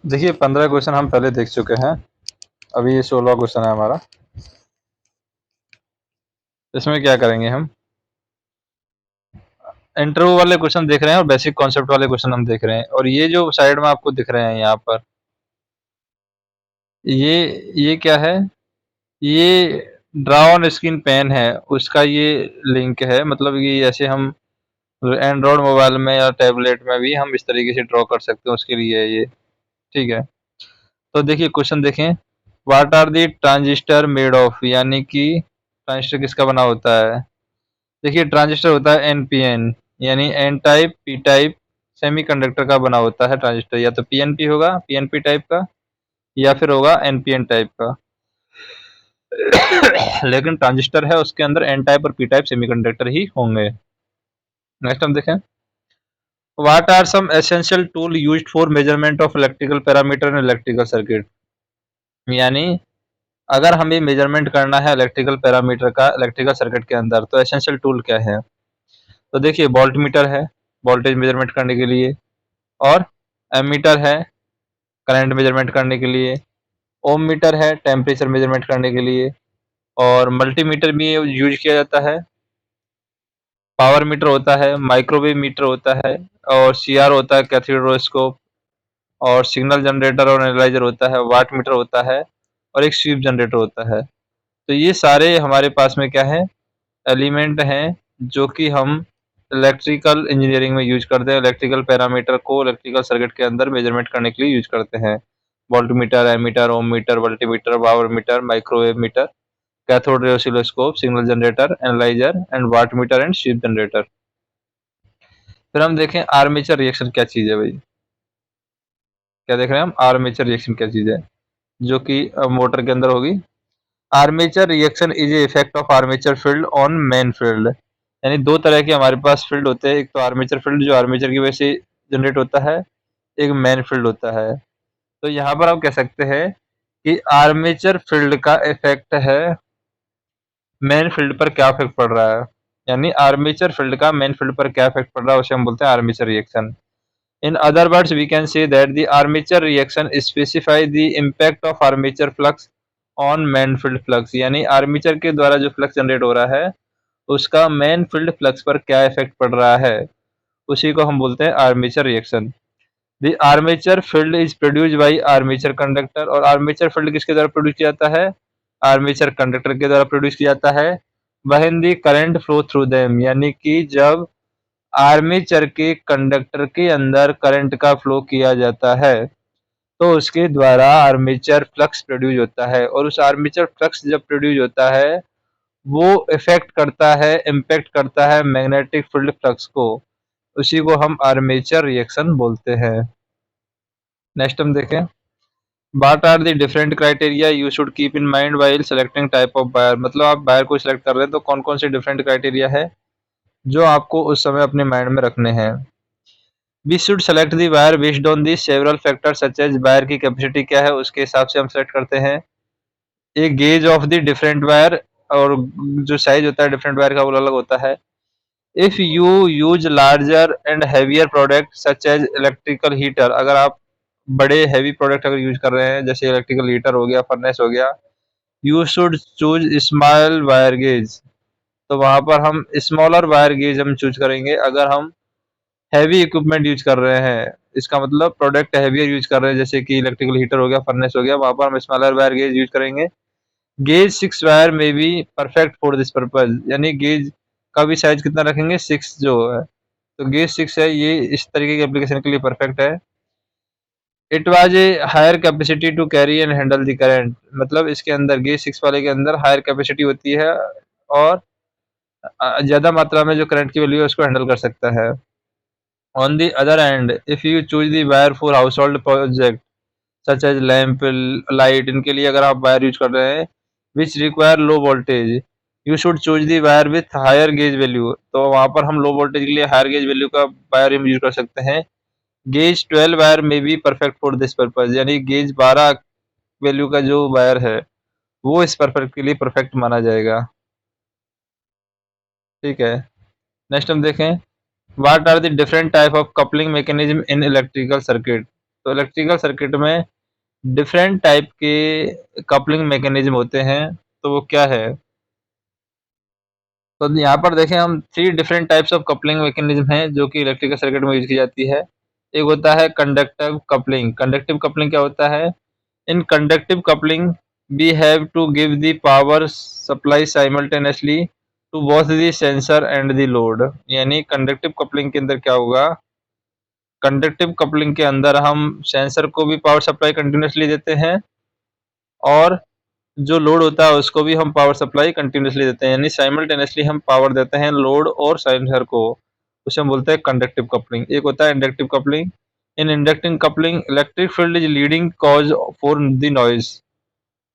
देखिए 15 क्वेश्चन हम पहले देख चुके हैं। अभी ये 16वां क्वेश्चन है हमारा। इसमें क्या करेंगे हम, इंटरव्यू वाले क्वेश्चन देख रहे हैं और बेसिक कॉन्सेप्ट वाले क्वेश्चन हम देख रहे हैं। और ये जो साइड में आपको दिख रहे हैं यहाँ पर, ये क्या है? ये ड्रा ऑन स्क्रीन पेन है, उसका ये लिंक है। मतलब ये जैसे हम एंड्रॉयड मोबाइल में या टैबलेट में भी हम इस तरीके से ड्रॉ कर सकते हैं, उसके लिए है ये। ठीक है, तो देखिए क्वेश्चन देखें। What are the transistor made of, यानी कि ट्रांजिस्टर किसका बना होता है? देखिए ट्रांजिस्टर होता है एनपीएन, यानी N type P type semiconductor का बना होता है ट्रांजिस्टर। या तो पीएनपी होगा, पीएनपी टाइप का, या फिर होगा एनपीएन टाइप का। लेकिन ट्रांजिस्टर है, उसके अंदर एन टाइप और पी टाइप सेमीकंडक्टर ही होंगे। नेक्स्ट हम देखें। What are some essential tool used for measurement of electrical parameter in electrical circuit, यानी अगर हमें मेजरमेंट करना है इलेक्ट्रिकल पैरामीटर का इलेक्ट्रिकल सर्किट के अंदर, तो एसेंशियल टूल क्या है? तो देखिए वोल्ट मीटर है वोल्टेज मेजरमेंट करने के लिए, और एमीटर है करंट मेजरमेंट करने के लिए, ओम मीटर है टेम्परेचर मेजरमेंट करने के लिए, और मल्टीमीटर भी यूज किया जाता है। पावर मीटर होता है, माइक्रोवेव मीटर होता है, और सीआर होता है कैथोडोस्कोप, और सिग्नल जनरेटर और एनालाइजर होता है, वाट मीटर होता है, और एक स्वीप जनरेटर होता है। तो ये सारे हमारे पास में क्या है, एलिमेंट हैं, जो कि हम इलेक्ट्रिकल इंजीनियरिंग में यूज करते हैं। इलेक्ट्रिकल पैरामीटर को इलेक्ट्रिकल सर्किट के अंदर मेजरमेंट करने के लिए यूज करते हैं। Voltmeter, ammeter, ohmmeter, multimeter, power meter, microwave meter, cathode ray oscilloscope, signal generator, analyser and wattmeter and sweep generator. फिर हम देखें आर्मेचर रिएक्शन क्या चीज है भाई। क्या देख रहे हैं हम, आर्मेचर रिएक्शन क्या चीज है, जो कि मोटर के अंदर होगी। Armature reaction is a effect of armature field on main field, यानी दो तरह के हमारे पास फील्ड होते हैं। एक तो आर्मेचर फील्ड जो आर्मेचर की वजह से जनरेट होता है, एक मेन फील्ड होता है। तो यहाँ पर आप कह सकते हैं कि आर्मेचर फील्ड का इफेक्ट है मेन फील्ड पर क्या इफेक्ट पड़ रहा है, यानी आर्मेचर फील्ड का मेन फील्ड पर क्या इफेक्ट पड़ रहा है, उसे हम बोलते हैं armature reaction. In other words, we can say that the armature reaction specifies the impact of armature flux on main field flux, यानी आर्मेचर के द्वारा जो फ्लक्स जनरेट हो रहा है, उसका मेन फील्ड फ्लक्स पर क्या इफेक्ट पड़ रहा है, उसी को हम बोलते हैं armature reaction. The armature field is produced by armature conductor, और आर्मेचर फील्ड किसके द्वारा प्रोड्यूस किया जाता है? आर्मेचर कंडक्टर के द्वारा प्रोड्यूस किया जाता है। When the current flow through them, यानी कि जब आर्मेचर के कंडक्टर के अंदर करंट का फ्लो किया जाता है, तो उसके द्वारा आर्मेचर फ्लक्स प्रोड्यूस होता है। और उस आर्मेचर फ्लक्स जब प्रोड्यूस होता है, वो इफेक्ट करता है, इम्पैक्ट करता है मैग्नेटिक फील्ड फ्लक्स को। उसी को हम आर्मेचर रिएक्शन बोलते हैं। नेक्स्ट हम देखें। What are the different criteria you should keep in mind while selecting type of wire, मतलब आप वायर को सिलेक्ट कर रहे हैं तो कौन कौन से डिफरेंट क्राइटेरिया है जो आपको उस समय अपने माइंड में रखने हैं। We should select the wire based on the several factor such as wire की कैपेसिटी क्या है, उसके हिसाब से हम सेलेक्ट करते हैं। एक gauge of the different wire, और जो साइज होता है डिफरेंट वायर का वो अलग होता है। If you use larger and heavier product such as electrical heater, अगर आप बड़े हैवी प्रोडक्ट अगर यूज कर रहे हैं, जैसे इलेक्ट्रिकल हीटर हो गया, फर्नेस हो गया, you should choose small wire gauge, तो वहां पर हम स्मॉलर वायर गेज हम चूज करेंगे। अगर हम हैवी इक्विपमेंट यूज कर रहे हैं, इसका मतलब प्रोडक्ट हैवियर यूज कर रहे हैं, जैसे कि इलेक्ट्रिकल हीटर हो गया, फर्नेस हो गया, वहां पर हम स्मॉलर वायर गेज यूज करेंगे। गेज 6 वायर में be perfect for this purpose, यानी गेज का भी साइज कितना रखेंगे, 6 जो है, तो गेज 6 है, ये इस तरीके की एप्लीकेशन के लिए परफेक्ट है। It was a higher capacity to carry and handle the current, मतलब इसके अंदर गेज 6 वाले के अंदर हायर कैपेसिटी होती है, और ज्यादा मात्रा में जो करंट की वैल्यू है उसको हैंडल कर सकता है। On the other hand, if you choose the wire for household project such as lamp, light, इनके लिए अगर आप वायर यूज कर रहे हैं which require low voltage, you should choose the wire with higher gauge value, तो वहाँ पर हम लो वोल्टेज के लिए हायर गेज वैल्यू का वायर यूज कर सकते हैं। गेज 12 वायर में भी परफेक्ट फॉर दिस पर्पज, यानी गेज 12 वैल्यू का जो वायर है वो इस परफेक्ट के लिए परफेक्ट माना जाएगा। ठीक है, नेक्स्ट हम देखें। What are the different type of coupling mechanism in electrical circuit, तो इलेक्ट्रिकल सर्किट में डिफरेंट टाइप के कपलिंग मैकेनिज्म होते हैं, तो वो क्या है? तो यहाँ पर देखें हम 3 different types of coupling mechanism हैं जो कि इलेक्ट्रिकल सर्किट में यूज की जाती है। एक होता है कंडक्टिव कपलिंग। कंडक्टिव कपलिंग क्या होता है? In conductive coupling we have to give the power supply simultaneously to both the sensor and the load. यानी कंडक्टिव कपलिंग के अंदर क्या होगा? कंडक्टिव कपलिंग के अंदर हम सेंसर को भी पावर सप्लाई कंटिन्यूसली देते हैं और जो लोड होता है उसको भी हम पावर सप्लाई कंटिन्यूसली देते हैं, यानी साइमल्टेनियसली हम पावर देते हैं लोड और सेंसर को। उसे हम बोलते हैं कंडक्टिव कपलिंग। एक होता है inductive coupling. In inductive coupling electric field is leading cause for the noise.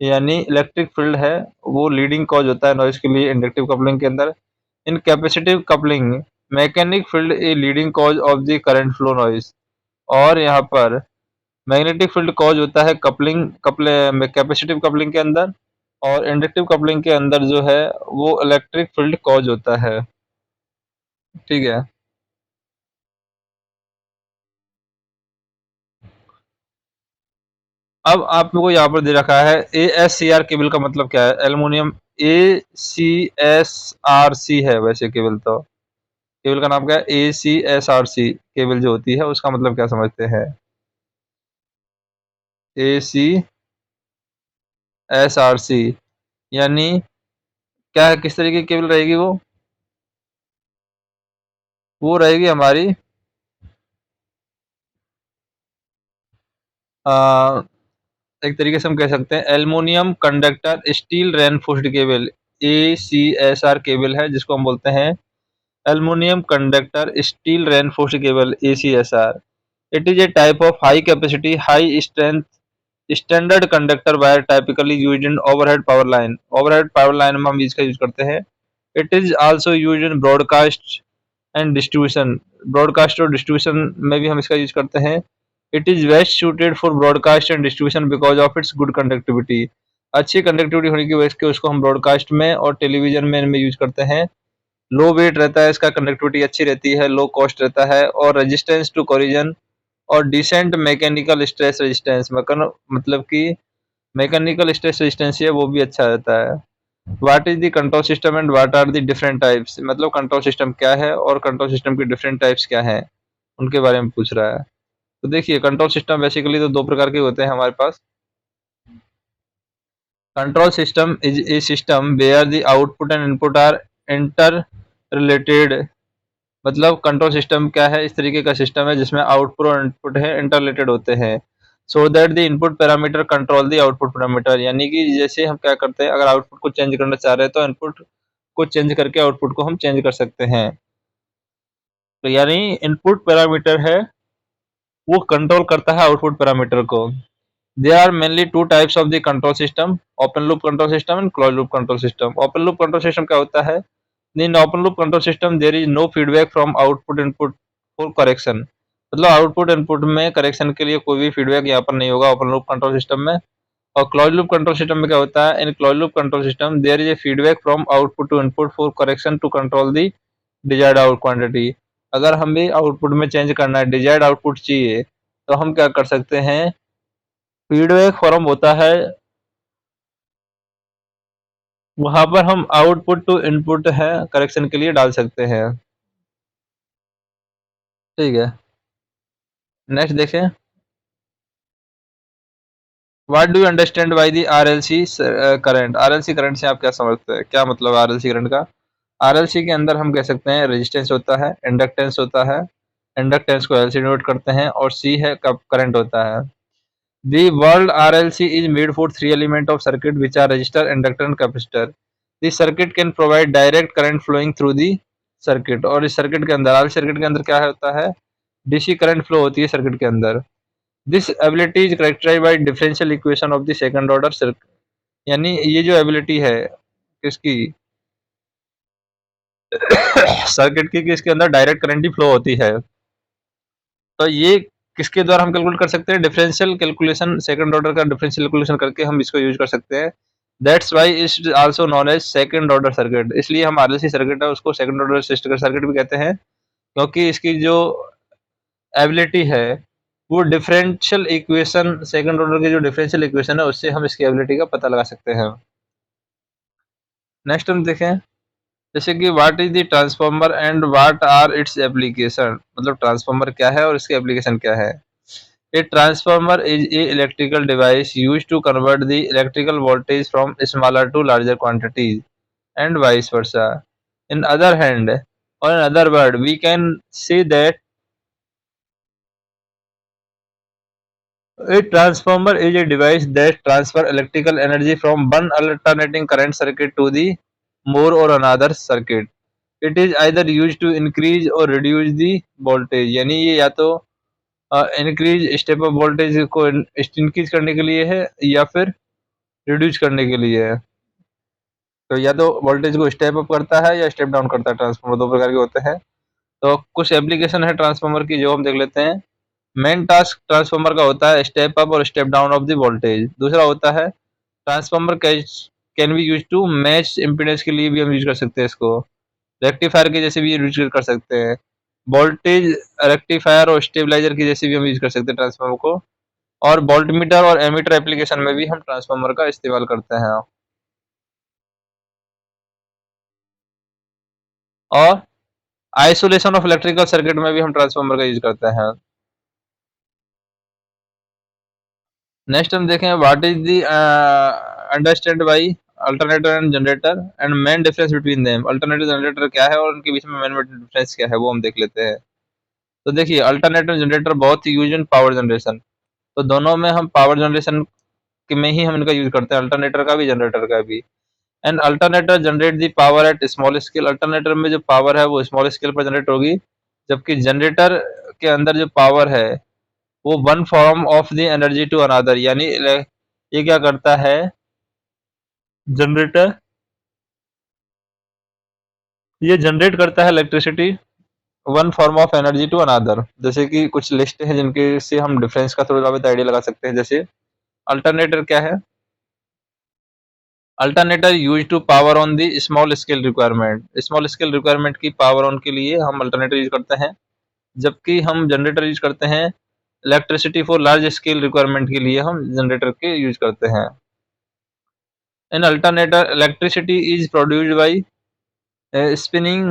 यानी इलेक्ट्रिक फील्ड है वो लीडिंग कॉज होता है नॉइज के लिए इंडक्टिव कपलिंग के अंदर। In capacitive coupling mechanic field a leading cause of the current flow noise. और यहाँ पर मैग्नेटिक फील्ड कॉज होता है कैपेसिटिव कपलिंग के अंदर, और इंडक्टिव कपलिंग के अंदर जो है वो इलेक्ट्रिक फील्ड कॉज होता है। ठीक है। अब आपको यहाँ पर दे रखा है ASCR केबल का मतलब क्या है? एल्युमिनियम ACSRC है वैसे केबल, तो केबल का नाम क्या है? ACSRC केबल जो होती है उसका मतलब क्या समझते हैं? ACSRC यानी क्या है, किस तरीके की केबल रहेगी वो रहेगी हमारी आ, एक तरीके से हम कह सकते हैं aluminium conductor steel reinforced cable ACSR cable है, जिसको हम बोलते हैं aluminium conductor steel reinforced cable ACSR। It is a type of high capacity high strength standard conductor wire typically used in overhead power line. Overhead power line में हम इसका use करते हैं। It is also used in broadcast and distribution. Broadcast और distribution में भी हम इसका यूज करते हैं। It is best suited for broadcast and distribution because of its good conductivity. अच्छी कंडक्टिविटी होने की वजह से उसको हम ब्रॉडकास्ट में और टेलीविजन में इनमें यूज करते हैं। लो वेट रहता है इसका, कंडक्टिविटी अच्छी रहती है, लो कॉस्ट रहता है, और रेजिस्टेंस टू कोलिजन और डिसेंट मैकेनिकल स्ट्रेस रेजिस्टेंस मतलब कि मैकेनिकल स्ट्रेस रेजिस्टेंस है वो भी अच्छा रहता है। What is the control system and what are the different types. मतलब कंट्रोल सिस्टम क्या है और कंट्रोल सिस्टम के डिफरेंट टाइप्स क्या हैं, उनके बारे में पूछ रहा है। तो देखिए कंट्रोल सिस्टम बेसिकली तो दो प्रकार के होते हैं हमारे पास। Control system is a system where the output and input are interrelated. मतलब कंट्रोल सिस्टम क्या है? इस तरीके का सिस्टम है जिसमें आउटपुट और इनपुट है इंटर रिलेटेड होते हैं। So that the input parameter control the output parameter. यानी कि जैसे हम क्या करते हैं, अगर आउटपुट को चेंज करना चाह रहे हैं तो इनपुट को चेंज करके आउटपुट को हम चेंज कर सकते हैं। तो यानी इनपुट पैरामीटर है वो कंट्रोल करता है आउटपुट पैरामीटर को। There are mainly two types of the control system: open loop control system and closed loop control system. Open loop control system क्या होता है? In open loop control system there is no feedback from output input for correction. मतलब output input में correction के लिए कोई भी feedback यहाँ पर नहीं होगा ओपन लूप कंट्रोल सिस्टम में। और क्लोज लूप कंट्रोल सिस्टम में क्या होता है? In close loop control system there is a feedback from output to input for correction to control the desired out quantity. अगर हमें आउटपुट में चेंज करना है, डिजायर्ड आउटपुट चाहिए, तो हम क्या कर सकते हैं? फीडबैक फॉर्म होता है, वहां पर हम आउटपुट टू इनपुट है करेक्शन के लिए डाल सकते हैं। ठीक है। नेक्स्ट देखें। What do you understand by the RLC current. RLC current से आप क्या समझते हैं? क्या मतलब आरएलसी करंट का? आरएलसी के अंदर हम कह सकते हैं रेजिस्टेंस होता है, इंडक्टेंस होता है, इंडक्टेंस को एल से डिनोट करते हैं, और सी है कब करंट होता है। The world RLC is made for three elements of circuit which are resistor, inductor and capacitor. The circuit can provide direct current flowing through the circuit। और इस सर्किट के अंदर RLC सर्किट के अंदर क्या होता है? डीसी करंट फ्लो होती है सर्किट के अंदर। This ability is characterised by differential equation of the second order circuit. यानी ये जो एबिलिटी है किसकी? सर्किट की, इसके अंदर डायरेक्ट करंट ही फ्लो होती है। तो ये किसके द्वारा हम कैलकुलेट कर सकते हैं? डिफरेंशियल कैलकुलेशन, सेकंड ऑर्डर का डिफरेंशियल कैलकुलेशन करके हम इसको यूज कर सकते हैं। That's why it also known as second order circuit. इसलिए हम आरएलसी सर्किट है उसको सेकंड ऑर्डर सर्किट भी कहते हैं, क्योंकि इसकी जो एबिलिटी है वो डिफरेंशियल इक्वेशन, सेकंड ऑर्डर की जो डिफरेंशियल इक्वेशन है उससे हम इसकी एबिलिटी का पता लगा सकते हैं। नेक्स्ट हम देखें, जैसे कि what is the transformer and what are its application, मतलब ट्रांसफार्मर क्या है और इसकी एप्लीकेशन क्या है। A transformer is a electrical device use to convert the electrical voltage from smaller to larger quantities and vice versa. In other hand, or in other word, we can say that a transformer is a device that transfer electrical energy from one alternating current circuit to the more or another circuit. It is either used to increase or reduce the voltage. यानी ये या तो increase step up voltage को increase करने के लिए है या फिर रिड्यूस करने के लिए है। तो या तो वोल्टेज को स्टेप अप करता है या स्टेप डाउन करता है। ट्रांसफार्मर दो प्रकार के होते हैं। तो कुछ एप्लीकेशन है ट्रांसफार्मर की जो हम देख लेते हैं। मेन टास्क ट्रांसफार्मर का होता है स्टेप अप और step down of the voltage. दूसरा होता है transformer can be use to match impedance, के लिए भी हम यूज कर सकते हैं इसको। रेक्टिफायर के जैसे भी यूज कर सकते हैं। वोल्टेज रेक्टिफायर और स्टेबलाइजर की जैसे भी हम यूज कर सकते हैं ट्रांसफार्मर को। और वोल्टमीटर और एमीटर एप्लीकेशन में भी हम ट्रांसफार्मर का इस्तेमाल करते हैं। और आइसोलेशन ऑफ इलेक्ट्रिकल सर्किट में भी हम ट्रांसफार्मर का यूज करते हैं। नेक्स्ट हम देखें what is the understand by alternator and generator and main difference between them. Alternator generator क्या है और उनके बीच में मेन डिफरेंस क्या है वो हम देख लेते हैं। तो देखिए अल्टरनेटर जनरेटर बहुत ही यूज इन पावर जनरेशन। तो दोनों में हम पावर जनरेशन में ही हम इनका यूज करते हैं, अल्टरनेटर का भी जनरेटर का भी। And alternator generate the power at small scale. Alternator में जो पावर है वो स्मॉल स्केल पर जनरेट होगी, जबकि जनरेटर के अंदर जो पावर है वो one form of the energy to another. यानी ये क्या करता है जनरेटर, ये जनरेट करता है electricity one form of energy to another. जैसे कि कुछ लिस्ट है जिनके से हम डिफरेंस का थोड़ा बहुत आइडिया लगा सकते हैं। जैसे अल्टरनेटर क्या है, alternator use to power on the small scale requirement. Small scale requirement की पावर ऑन के लिए हम अल्टरनेटर यूज करते हैं, जबकि हम जनरेटर यूज करते हैं electricity for large scale requirement के लिए हम जनरेटर के यूज करते हैं। In alternator electricity is produced by spinning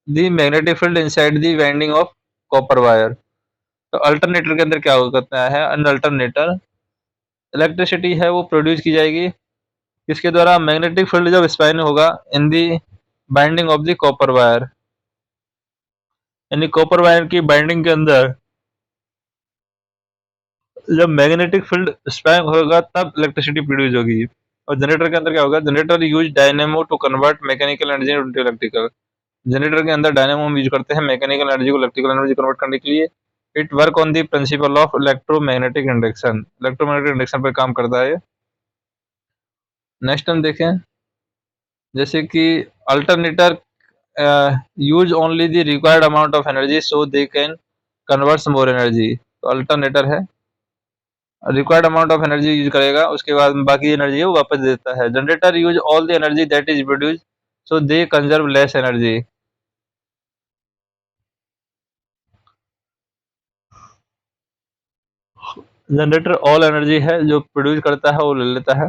the magnetic field inside the winding of copper wire. तो अल्टरनेटर के अंदर क्या होता है, अन अल्टरनेटर इलेक्ट्रिसिटी है वो प्रोड्यूस की जाएगी किसके द्वारा, मैग्नेटिक फील्ड जब स्पाइन होगा in the binding of the copper wire. यानी कॉपर वायर की बाइंडिंग के अंदर जब मैग्नेटिक फील्ड स्पाइन होगा तब इलेक्ट्रिसिटी प्रोड्यूस होगी। और जनरेटर के अंदर क्या होगा, generator use dynamo to convert mechanical energy into electrical. Generator के अंदर डायनेमो हम यूज करते हैं मैकेनिकल एनर्जी को इलेक्ट्रिकल एनर्जी कन्वर्ट करने के लिए। It work on the principle of electromagnetic induction. Electromagnetic induction पर काम करता है। नेक्स्ट हम देखें, जैसे कि alternator use only the required amount of energy so they can convert more energy. तो अल्टरनेटर है required amount of energy use करेगा, उसके बाद बाकी एनर्जी है वो वापस दे देता है। Generator use all the energy that is produce so they conserve less energy. Generator all energy है जो प्रोड्यूस करता है वो ले लेता है।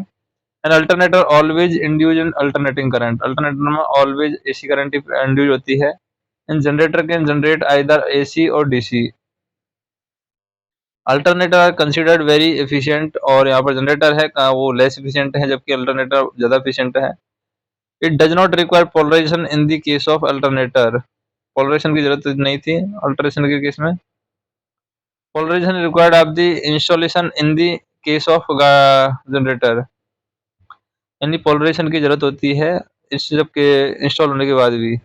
An alternator always induce in alternating current. Alternator में ऑलवेज एसी करंट इंड्यूज होती है। In generator can generate either AC और DC. Alternator are considered very efficient, और यहाँ पर जनरेटर है वो लेस एफिशिएंट है जबकि अल्टरनेटर ज़्यादा एफिशिएंट है। It does not require polarization in the case of alternator. Polarization की जरूरत नहीं थी अल्टरेशन के केस में। Polarization required of the installation in the case of generator. यानी पोलराइजेशन की जरूरत होती है इस जबकि इंस्टॉल होने के बाद भी।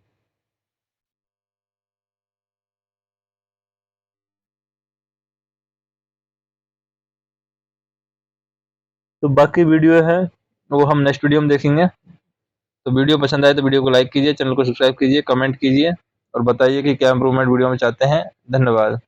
तो बाकी वीडियो है वो हम नेक्स्ट वीडियो में देखेंगे। तो वीडियो पसंद आए तो वीडियो को लाइक कीजिए, चैनल को सब्सक्राइब कीजिए, कमेंट कीजिए और बताइए कि क्या इंप्रूवमेंट वीडियो में चाहते हैं। धन्यवाद।